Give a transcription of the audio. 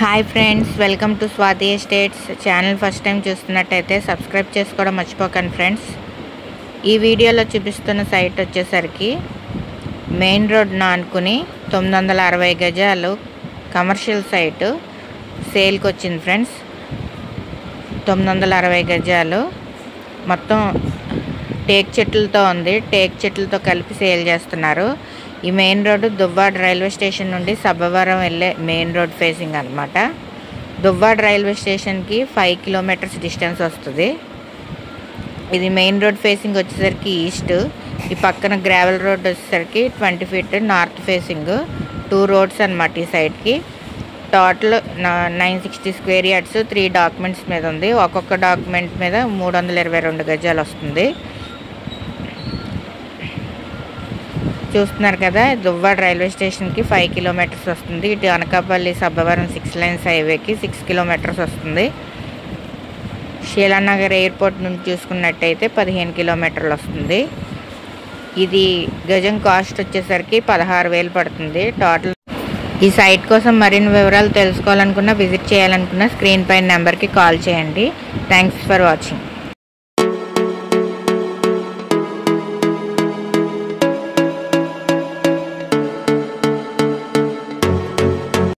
Hi friends, welcome to Swathi estates channel. First time చూస్తున్నట్టయితే subscribe చేసుకోవడం మర్చిపోకండి ఫ్రెండ్స్. ఈ వీడియోలో చూపిస్తున్న సైట్ వచ్చేసరికి మెయిన్ రోడ్ను ఆనుకుని 960 గజాలు కమర్షియల్ సైటు సేల్కి వచ్చింది ఫ్రెండ్స్. 960 గజాలు మొత్తం టేక్ చెట్లతో ఉంది. టేక్ చెట్లతో కలిపి సేల్ చేస్తున్నారు. ఈ main road Duvvada railway station నుండి సబ్బవరం వెళ్ళే మెయిన్ రోడ్ ఫేసింగ్ అనమాట. దువ్వాడ రైల్వే స్టేషన్కి 5 కిలోమీటర్స్ డిస్టెన్స్ వస్తుంది. ఇది మెయిన్ రోడ్ ఫేసింగ్ వచ్చేసరికి ఈస్ట్. ఈ పక్కన గ్రావెల్ రోడ్ వచ్చేసరికి 20 ఫీట్ నార్త్ ఫేసింగ్. 2 రోడ్స్ అనమాట ఈ సైడ్కి. టోటల్ 960 స్క్వేర్ యార్డ్స్ 3 డాక్యుమెంట్స్ మీద ఉంది. ఒక్కొక్క డాక్యుమెంట్ మీద 322 గజాలు వస్తుంది. చూస్తున్నారు కదా, దువ్వాడ రైల్వే స్టేషన్కి 5 కిలోమీటర్స్ వస్తుంది. ఇటు అనకాపల్లి సబ్బవరం 6 లైన్స్ హైవేకి 6 కిలోమీటర్స్ వస్తుంది. శీలానగర్ ఎయిర్పోర్ట్ నుండి చూసుకున్నట్టయితే 15 కిలోమీటర్లు వస్తుంది. ఇది గజం కాస్ట్ వచ్చేసరికి 16,000 పడుతుంది టోటల్. ఈ సైట్ కోసం మరిన్ని వివరాలు తెలుసుకోవాలనుకున్నా, విజిట్ చేయాలనుకున్నా స్క్రీన్ పైన నెంబర్కి కాల్ చేయండి. Thanks for watching.